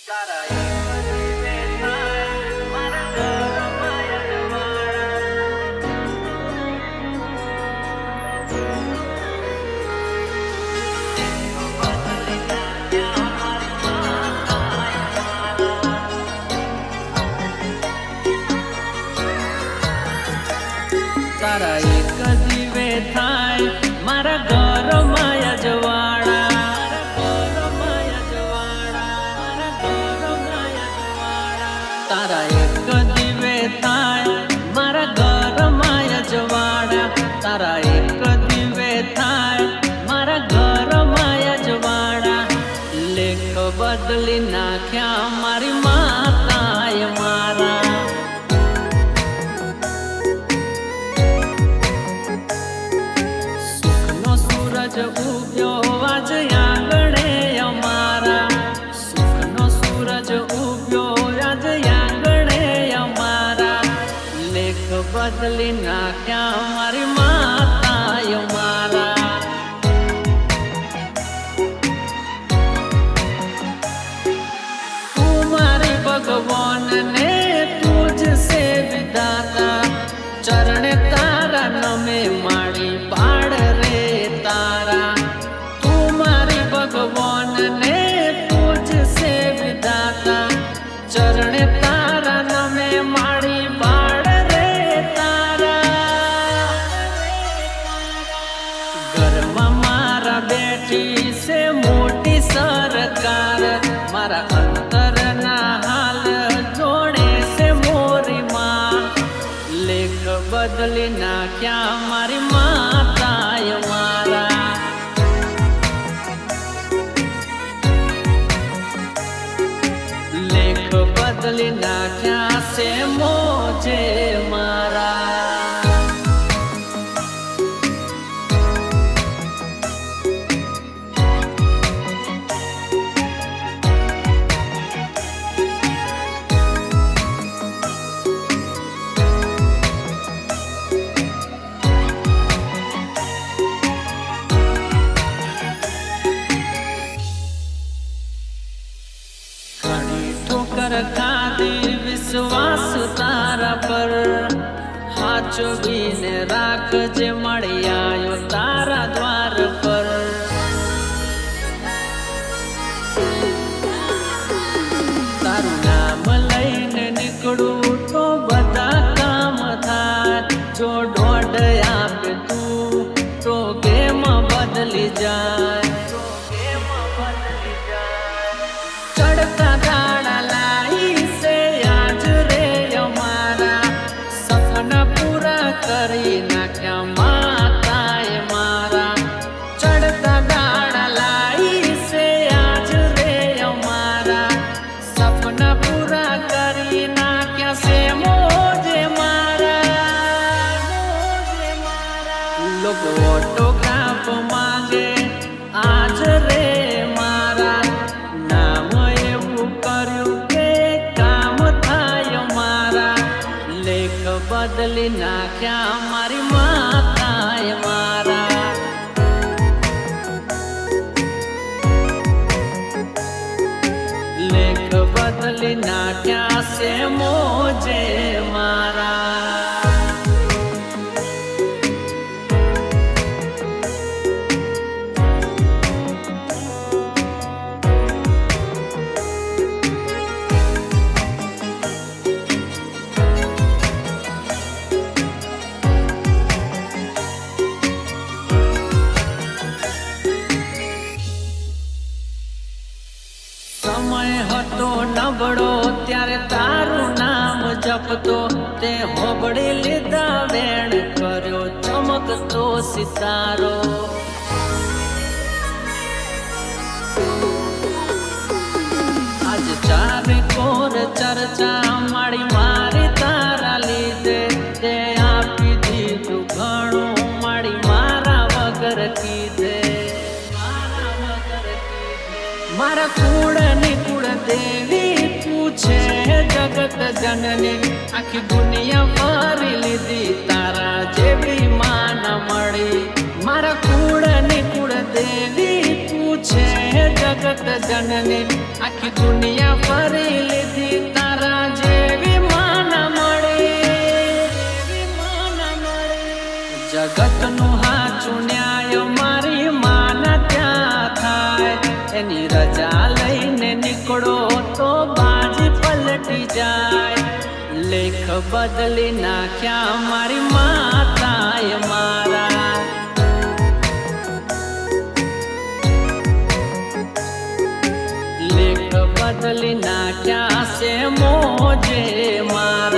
તારા એક દીવે થાય મારા ઘરમાં અજવાળા, તારા એક દીવે થાય મારા ઘરમાં અજવાળા, તારા એક દીવે થાય મારા ઘરમાં અજવાળા. લેખ બદલી નાખ્યા મારી માતાએ મારા. ઉગ્યો આજ આંગણે અમારા, સુખનો સૂરજ ઉગ્યો આજ આંગણે અમારા. લેખ બદલી નાખ્યા મારી માતાએ મારા. તું મારી ભગવાન ને તુજ સે વિધાતા, ચરણે તારા નમે મારી બાળ રે તારા. તું મારી ભગવાન ને તુજ સે વિધાતા, ચરણે તારા નમે મારી બાળ રે તારા. ઘરમાં મારા બેઠી છે મોટી સરકાર, મારા અંતરના હાલ જોડે છે મોરી માં. લેખ બદલી નાખ્યા મારી માતાએ મારા. લેખ બદલી નાખ્યા છે મોજે મારા. ખાધી વિશ્વાસ તારા પર, હાચવીને રાખજે મળી આવ્યો તારા દ્વાર પર. તારું નામ લઈને નીકળું તો બધા કામ થાય. જો દોડ આપે તું તો ગેમ બદલી જાય. ચડતા દાડા લાઈ છે આજ રે અમારા, સપના પૂરા કરી નાખ્યા માતાએ મારા. ચડતા દાડા લાઈ છે આજ રે અમારા, સપના પૂરા કરી નાખ્યા છે મોજે મારા. લોકો ઓટોગ્રાફ માંગે આજ રે મારા. નામ એવું કર્યું કે કામ થાય મારા. લેખ બદલી નાખ્યા મારી માતાએ મારા. લેખ બદલી નાખ્યા છે મોજે મારા. સમય હતો નબળો ત્યારે તારું નામ જપતો, તે હોબળી લીધા વેણ કર્યો ચમકતો સિતારો. આજ ચારે કોર ચર્ચા મારી મારી તારા લીધે, તે આપી દીધું ઘણું મારી મારા વગર કીધે. મારા કુળની કુળ દેવી પૂછે જગત જનની, આખી દુનિયા ફરી લીધી તારા જેવી માં ન મળી. મારા કુળની કુળ દેવી પૂછે છે જગત જનની, આખી દુનિયા ફરી લીધી, તારા જેવી માં ના મળી, જગતનું હાચું ન્યાય મારી માના ત્યાં થાય, એની રજા લઈને નીકળો તો બાજી પલટી જાય, લેખ બદલી નાખ્યા મારી માતાએ મારા, લેખ બદલી નાખ્યા છે મોજે મારા.